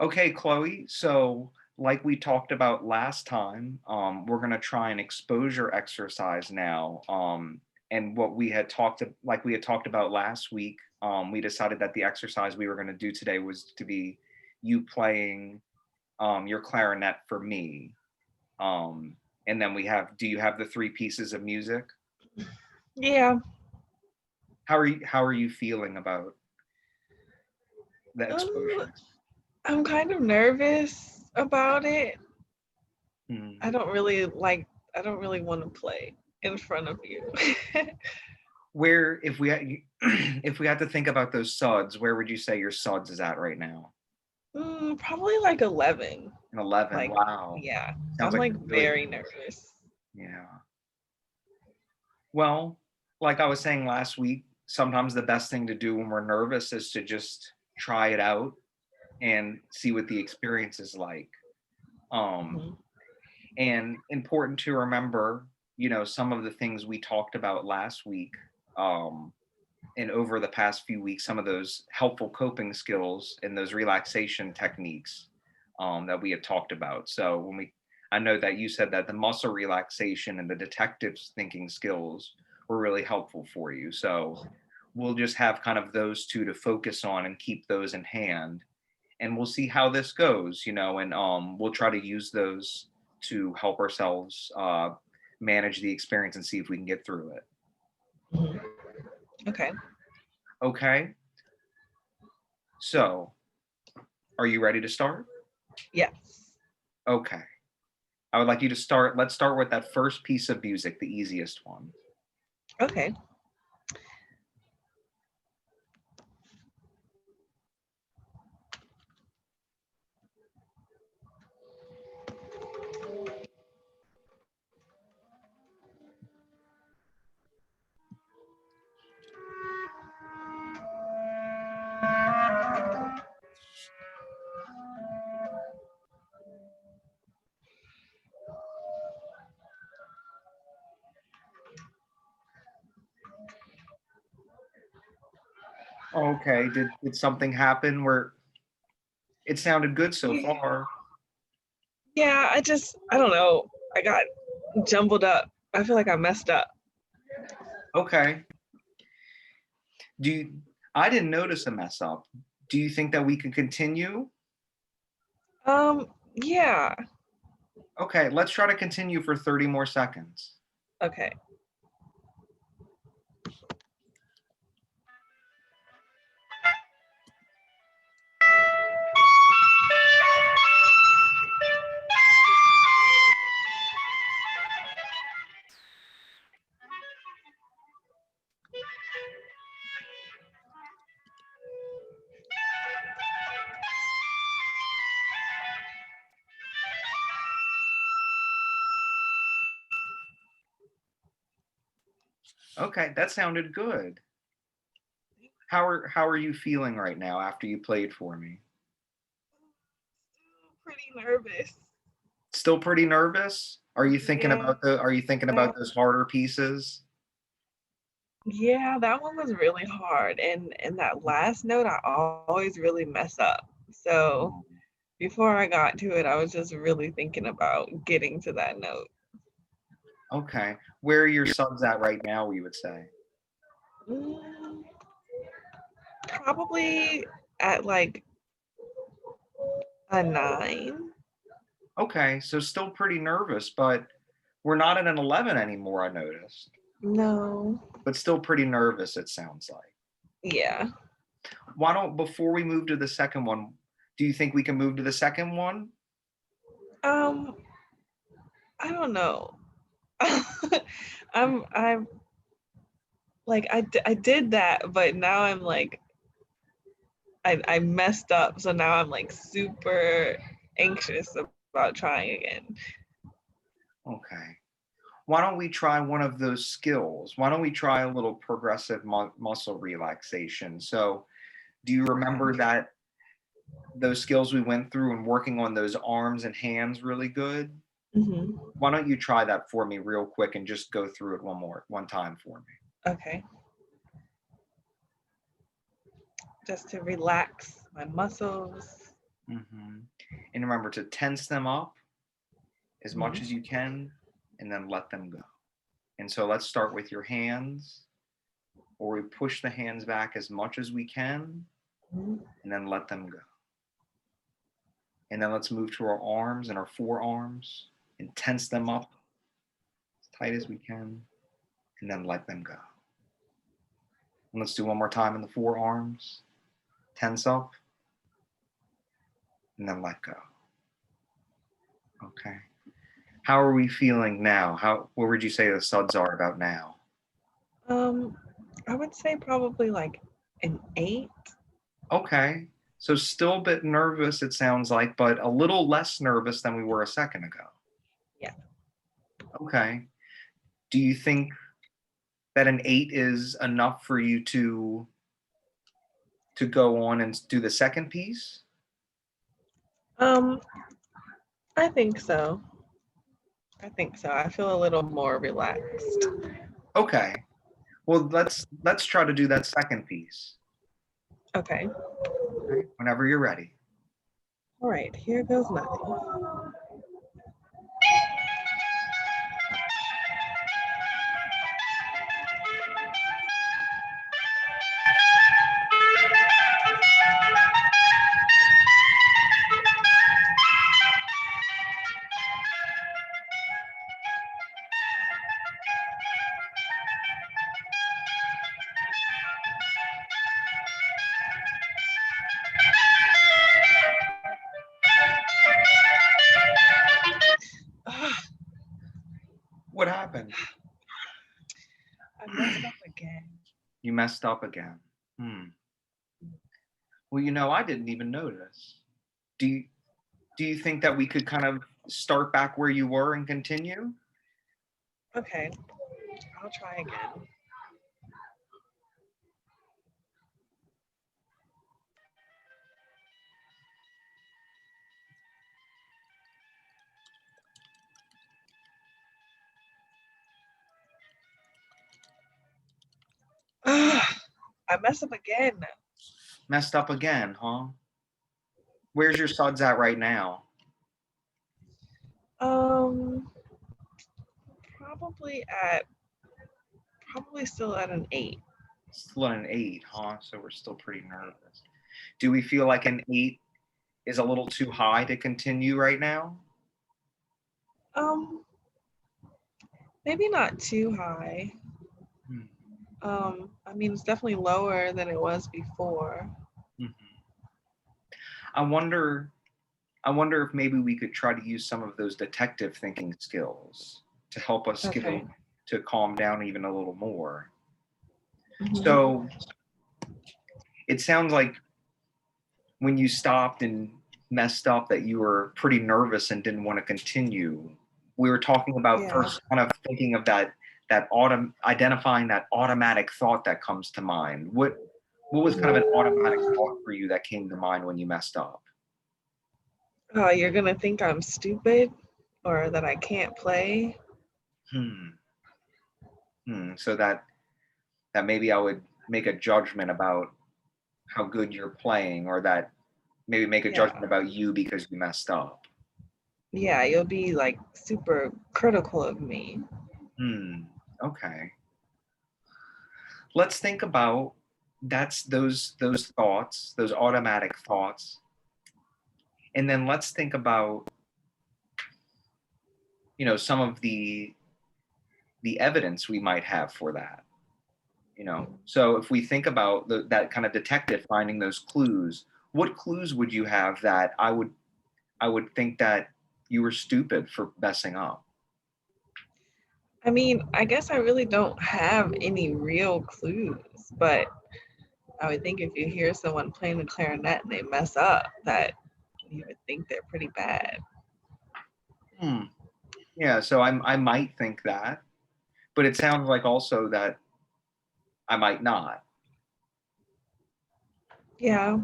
Okay, Chloe. So, like we talked about last time, we're gonna try an exposure exercise now. And what we had like we had talked about last week, we decided that the exercise we were gonna do today was to be you playing your clarinet for me. Um, and then do you have the three pieces of music? Yeah. How are you feeling about the Um, exposure? I'm kind of nervous about it. Hmm. I don't really want to play in front of you. Where if we had, if we had to think about those suds, where would you say your suds is at right now? Probably like 11. An 11. Like, Wow. yeah, Sounds I'm like like you're really very close. nervous. Yeah. Well, like I was saying last week, sometimes the best thing to do when we're nervous is to just try it out and see what the experience is like. Um, Mhm. and important to remember, some of the things we talked about last week. Um, and over the past few weeks, some of those helpful coping skills and those relaxation techniques that we had talked about. So I know that you said that the muscle relaxation and the detectives thinking skills were really helpful for you. So we'll just have kind of those two to focus on and keep those in hand, and we'll see how this goes. And we'll try to use those to help ourselves manage the experience and see if we can get through it. Mhm. Okay. Okay. So, are you ready to start? Yes. Okay. I would like you to start. Let's start with that first piece of music, the easiest one. Okay. Okay. Did something happen where it sounded good so far? Yeah, I don't know. I got jumbled up. I feel like I messed up. Okay. Do you, I didn't notice a mess up. Do you think that we can continue? Yeah. Okay, let's try to continue for 30 more seconds. Okay. Okay, that sounded good. How are you feeling right now after you played for me? Pretty nervous. Still pretty nervous? Yeah. Are you thinking about those harder pieces? Yeah, that one was really hard. And that last note I always really mess up. So Oh, before I got to it, I was just really thinking about getting to that note. okay. Where are your subs at right now, we would say? Mm, Probably at like a 9. Okay, so still pretty nervous, but we're not at an 11 anymore, I noticed. No. But still pretty nervous, it sounds like. Yeah. Why don't, before we move to the second one, do you think we can move to the second one? Um, I don't know. I'm like I did that, but now I'm like I messed up, so now I'm like super anxious about trying again. Okay. Why don't we try one of those skills? Why don't we try a little progressive muscle relaxation? So, do you Okay. remember that those skills we went through and working on those arms and hands really good? Hmm. Why don't you try that for me real quick and just go through it one time for me? Okay. Just to relax my muscles. Hmm. And remember to tense them up as much Mhm. as you can and then let them go. And so let's start with your hands, or we push the hands back as much as we can Mhm. and then let them go. And then let's move to our arms and our forearms and tense them up as tight as we can and then let them go. And let's do one more time in the forearms. Tense up and then let go. Okay. How are we feeling now? What would you say the suds are about now? Um, I would say probably like an 8. Okay. So still a bit nervous, it sounds like, but a little less nervous than we were a second ago. Yeah. Okay. Do you think that an 8 is enough for you to go on and do the second piece? Um, I think so. I think so. I feel a little more relaxed. Okay. Well, let's try to do that second piece. Okay. Okay? Whenever you're ready. All right. Here goes nothing. What happened? I messed up again. You messed up again. Hmm. Well, I didn't even notice. Do you, do you think that we could kind of start back where you were and continue? Okay. I'll try again. I messed up again. Messed up again, huh? Where's your suds at right now? Um, probably at probably still at an 8. Still at an 8, huh? So we're still pretty nervous. Do we feel like an 8 is a little too high to continue right now? Um, maybe not too high. Hmm. I mean it's definitely lower than it was before. Mhm. I wonder I wonder if maybe we could try to use some of those detective thinking skills to help us get Okay. to calm down even a little more. Mhm. So it sounds like when you stopped and messed up that you were pretty nervous and didn't want to continue. We were talking about Yeah. first kind of thinking of identifying that automatic thought that comes to mind. What was kind of an automatic thought for you that came to mind when you messed up? Oh, you're gonna think I'm stupid or that I can't play. Hmm. So that maybe I would make a judgment about how good you're playing, or that maybe make a judgment Yeah. about you because you messed up. Yeah, you'll be like super critical of me. Okay. Let's think about that's those thoughts, those automatic thoughts. And then let's think about, some of the evidence we might have for that. So if we think about that kind of detective finding those clues, what clues would you have that I would think that you were stupid for messing up? I mean, I guess I really don't have any real clues, but I would think if you hear someone playing the clarinet and they mess up, that you would think they're pretty bad. Hmm. Yeah, so I might think that, but it sounds like also that I might not. Yeah.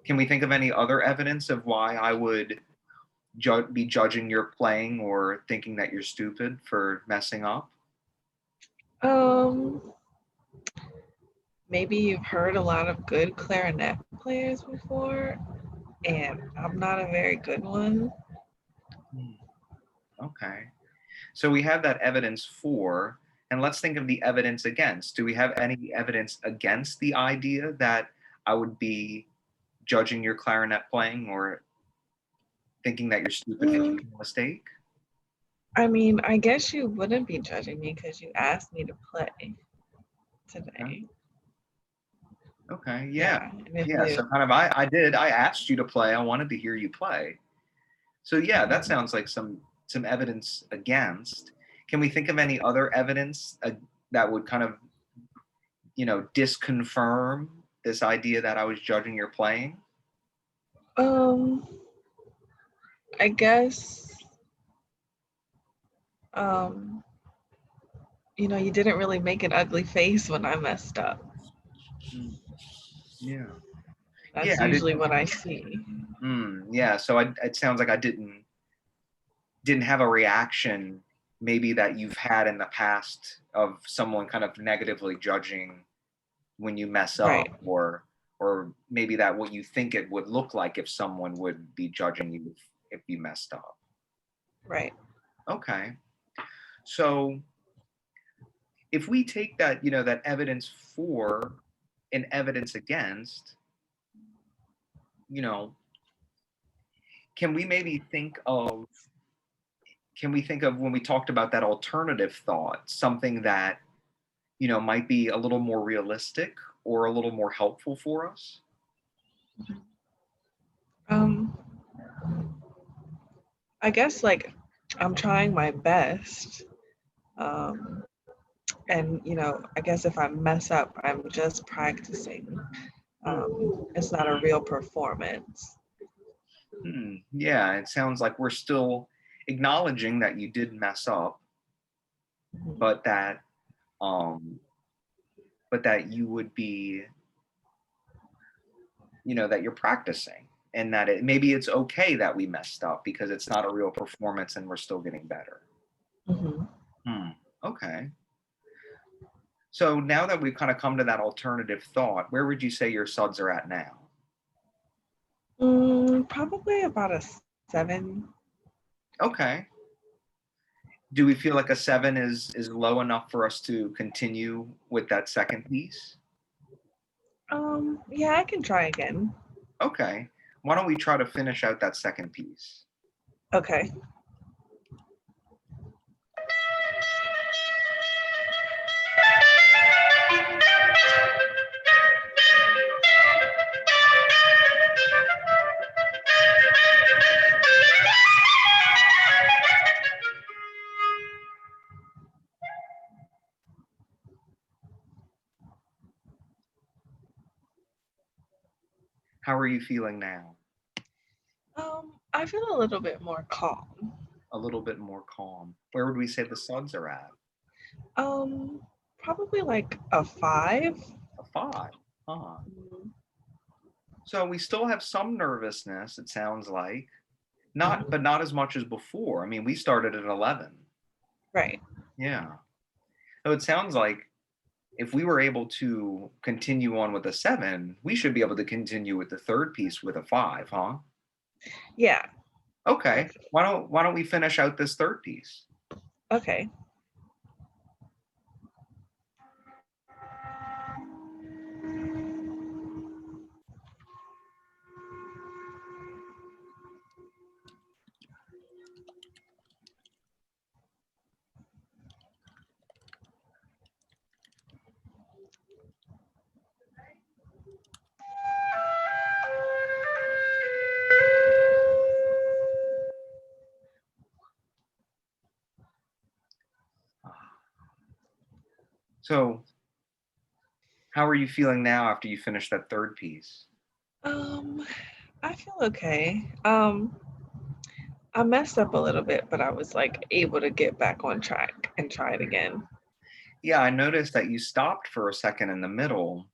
Can we think of any other evidence of why I would be judging your playing or thinking that you're stupid for messing up? Um, maybe you've heard a lot of good clarinet players before. and I'm not a very good one. Hmm, okay. So we have that evidence for, and let's think of the evidence against. Do we have any evidence against the idea that I would be judging your clarinet playing or thinking that you're stupid for Mm, making a mistake? I mean, I guess you wouldn't be judging me because you asked me to play Okay. today. Okay. Yeah. Yeah, and if Yeah. you, So kind of I asked you to play. I wanted to hear you play. So yeah, that mhm. sounds like some evidence against. Can we think of any other evidence that would kind of, disconfirm this idea that I was judging your playing? um, I guess, um, you didn't really make an ugly face when I messed up. Mm, yeah. Yeah, That's I usually didn't. what I see. Yeah, so it sounds like I didn't have a reaction maybe that you've had in the past of someone kind of negatively judging when you mess up, Right, or maybe that what you think it would look like if someone would be judging you if you messed up. right. Okay. So if we take that, that evidence for and evidence against, you know, can we maybe think of when we talked about that alternative thought, something that, might be a little more realistic or a little more helpful for us? Um, I guess like I'm trying my best. Um, and I guess if I mess up, I'm just practicing. Hmm. It's not a real performance. Yeah, it sounds like we're still acknowledging that you did mess up, Mhm. but that um but that you would be, that you're practicing and that maybe it's okay that we messed up because it's not a real performance and we're still getting better. Mhm. Hmm. Okay. So now that we've kind of come to that alternative thought, where would you say your suds are at now? Probably about a 7. Okay. Do we feel like a 7 is low enough for us to continue with that second piece? Yeah, I can try again. Okay. Why don't we try to finish out that second piece? Okay. How are you feeling now? I feel a little bit more calm. A little bit more calm. Where would we say the suds are at? Um, Probably like a 5. A 5. Huh. Mhm. So we still have some nervousness, it sounds like. Not, Mhm. but not as much as before. I mean, we started at 11. Right. Yeah. So it sounds like if we were able to continue on with a 7, we should be able to continue with the third piece with a 5, huh? Yeah, Okay. definitely. Why don't we finish out this third piece? Okay. So, how are you feeling now after you finish that third piece? Um, I feel okay. I messed up a little bit, but I was like able to get back on track and try it again. Yeah, I noticed that you stopped for a second in the middle,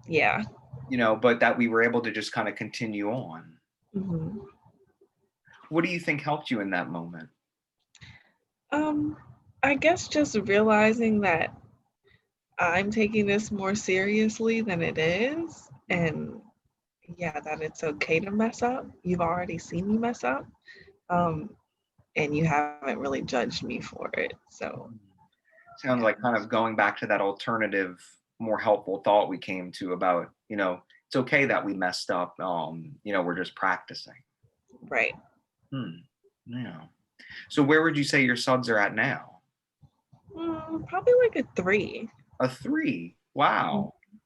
Yeah. but that we were able to just kind of continue on. hmm What do you think helped you in that moment? Um, I guess just realizing that I'm taking this more seriously than it is, Hmm. and yeah, that it's okay to mess up. You've already seen me mess up, um, and you haven't really judged me for it. So Sounds yeah, like kind of going back to that alternative, more helpful thought we came to about, it's okay that we messed up. We're just practicing. right. Hmm. Yeah. So where would you say your suds are at now? Probably like a 3. A 3. Wow. Mm-hmm.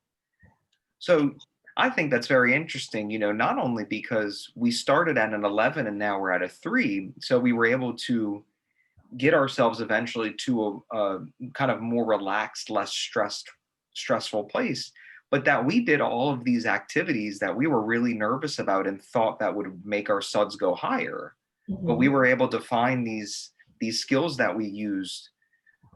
So I think that's very interesting, not only because we started at an 11 and now we're at a 3, so we were able to get ourselves eventually to a kind of more relaxed, less stressful place, but that we did all of these activities that we were really nervous about and thought that would make our suds go higher. But we Mm-hmm. were able to find these skills that we used.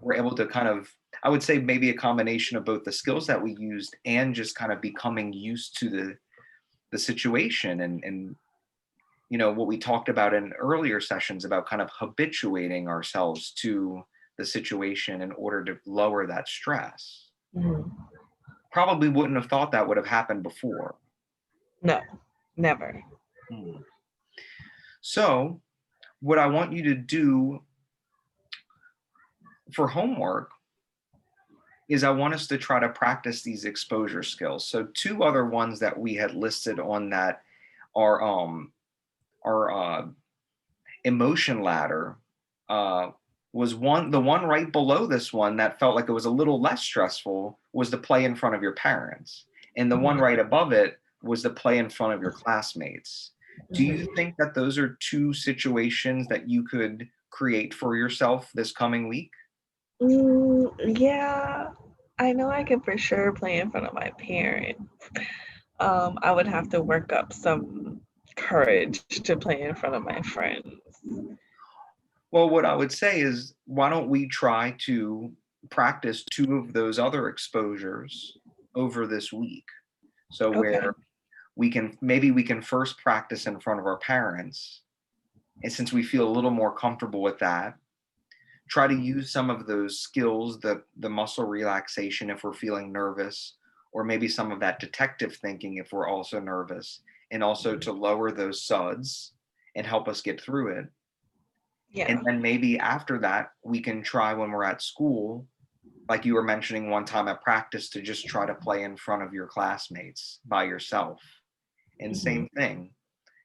We're able to kind of, I would say, maybe a combination of both the skills that we used and just kind of becoming used to the situation, and what we talked about in earlier sessions about kind of habituating ourselves to the situation in order to lower that stress. Mm-hmm. Probably wouldn't have thought that would have happened before. No, never. Hmm. So, what I want you to do for homework is I want us to try to practice these exposure skills. So, two other ones that we had listed on that are our emotion ladder uh, was the one right below this one that felt like it was a little less stressful was the play in front of your parents, and the one Mm-hmm. right above it was the play in front of your classmates. Do you Mm-hmm. think that those are two situations that you could create for yourself this coming week? Yeah, I know I can for sure play in front of my parents. I would have to work up some courage to play in front of my friends. Well, what I would say is, why don't we try to practice two of those other exposures over this week? So, Okay. where we can first practice in front of our parents, and since we feel a little more comfortable with that, try to use some of those skills, the muscle relaxation if we're feeling nervous, or maybe some of that detective thinking if we're also nervous, and also to lower those suds and help us get through it. And Yeah. then maybe after that we can try when we're at school, like you were mentioning one time at practice, to just try to play in front of your classmates by yourself. And Hmm. same thing,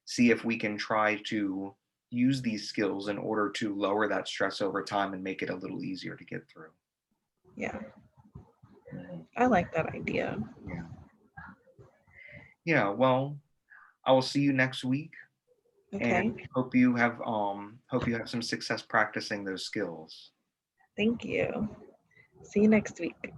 see if we can try to use these skills in order to lower that stress over time and make it a little easier to get through. Yeah. Mhm. I like that idea. Yeah. Yeah. Well, I will see you next week, and Okay. hope you have some success practicing those skills. Thank you. See you next week.